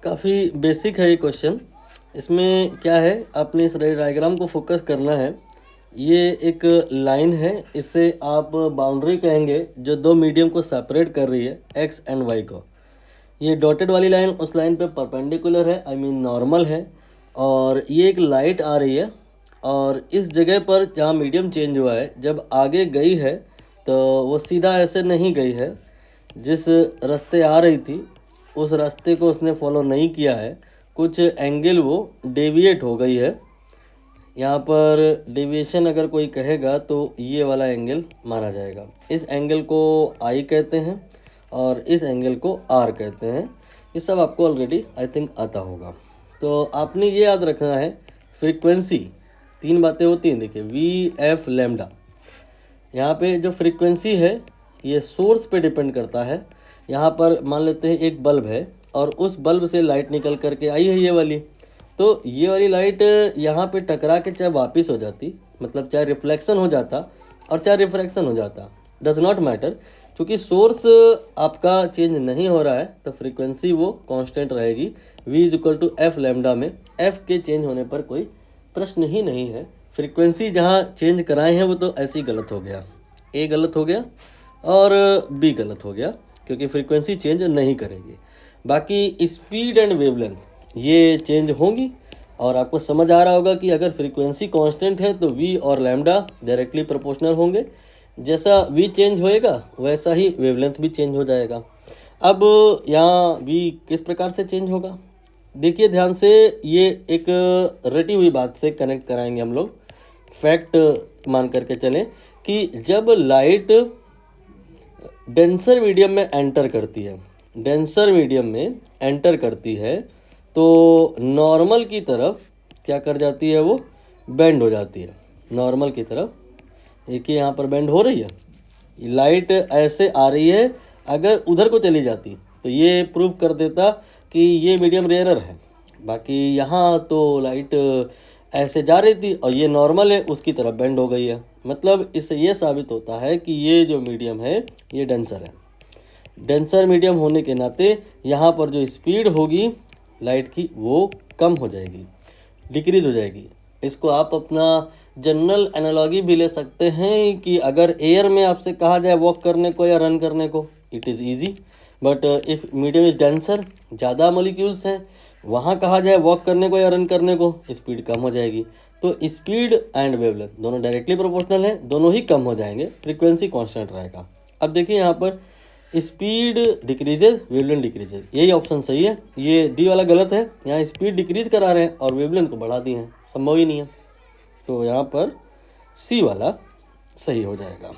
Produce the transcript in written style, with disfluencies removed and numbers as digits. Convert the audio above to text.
काफ़ी बेसिक है ये क्वेश्चन। इसमें क्या है, आपने इस डायग्राम को फोकस करना है। ये एक लाइन है, इससे आप बाउंड्री कहेंगे जो दो मीडियम को सेपरेट कर रही है, एक्स एंड वाई को। ये डॉटेड वाली लाइन उस लाइन पे परपेंडिकुलर है, आई मीन नॉर्मल है। और ये एक लाइट आ रही है, और इस जगह पर जहाँ मीडियम चेंज हुआ है, जब आगे गई है तो वो सीधा ऐसे नहीं गई है। जिस रास्ते आ रही थी उस रास्ते को उसने फॉलो नहीं किया है, कुछ एंगल वो डेविएट हो गई है। यहाँ पर डेविएशन अगर कोई कहेगा तो ये वाला एंगल माना जाएगा। इस एंगल को आई कहते हैं और इस एंगल को आर कहते हैं। ये सब आपको ऑलरेडी आई थिंक आता होगा। तो आपने ये याद रखना है, फ्रीक्वेंसी तीन बातें होती हैं। देखिए, वी एफ लैम्डा, यहाँ पे जो फ्रीक्वेंसी है ये सोर्स पे डिपेंड करता है। यहाँ पर मान लेते हैं एक बल्ब है और उस बल्ब से लाइट निकल करके आई है ये वाली, तो ये वाली लाइट यहाँ पे टकरा के चाहे वापस हो जाती, मतलब चाहे रिफ्लेक्शन हो जाता और चाहे रिफ्रैक्शन हो जाता, डज नॉट मैटर। क्योंकि सोर्स आपका चेंज नहीं हो रहा है तो फ्रीक्वेंसी वो कांस्टेंट रहेगी। v is equal to F lambda में f के चेंज होने पर कोई प्रश्न ही नहीं है। फ्रीक्वेंसी जहाँ चेंज कराए हैं वो तो ऐसे ही गलत हो गया, a गलत हो गया और b गलत हो गया, क्योंकि फ्रीक्वेंसी चेंज नहीं करेगी। बाकी स्पीड एंड वेवलेंथ ये चेंज होंगी। और आपको समझ आ रहा होगा कि अगर फ्रीक्वेंसी कांस्टेंट है तो v और लैम्डा डायरेक्टली प्रोपोर्शनल होंगे। जैसा v चेंज होएगा वैसा ही वेवलेंथ भी चेंज हो जाएगा। अब यहाँ v किस प्रकार से चेंज होगा, देखिए ध्यान से। ये एक रटी हुई बात से कनेक्ट कराएंगे हम लोग। फैक्ट मान करके चलें कि जब लाइट डेंसर मीडियम में एंटर करती है, डेंसर मीडियम में एंटर करती है तो नॉर्मल की तरफ क्या कर जाती है, वो बेंड हो जाती है नॉर्मल की तरफ। देखिए यहाँ पर बेंड हो रही है, लाइट ऐसे आ रही है। अगर उधर को चली जाती तो ये प्रूव कर देता कि ये मीडियम रेयरर है। बाकी यहाँ तो लाइट ऐसे जा रही थी और ये नॉर्मल है, उसकी तरफ बेंड हो गई है। मतलब इससे ये साबित होता है कि ये जो मीडियम है ये डेंसर है। डेंसर मीडियम होने के नाते यहाँ पर जो स्पीड होगी लाइट की वो कम हो जाएगी, डिक्रीज हो जाएगी। इसको आप अपना जनरल एनालॉजी भी ले सकते हैं कि अगर एयर में आपसे कहा जाए वॉक करने को या रन करने को, it is easy. But if medium is denser, ज़्यादा मॉलिक्यूल्स हैं, वहाँ कहा जाए वॉक करने को या रन करने को, स्पीड कम हो जाएगी। तो स्पीड एंड वेवलेंथ दोनों डायरेक्टली प्रोपोर्शनल है, दोनों ही कम हो जाएंगे, फ्रीक्वेंसी कांस्टेंट रहेगा। अब देखिए यहाँ पर स्पीड डिक्रीजेज, वेवलेंथ डिक्रीजेज, यही ऑप्शन सही है। ये डी वाला गलत है, यहाँ स्पीड डिक्रीज करा रहे हैं और वेवलेंथ को बढ़ा दिए हैं, संभव ही नहीं है। तो यहाँ पर सी वाला सही हो जाएगा।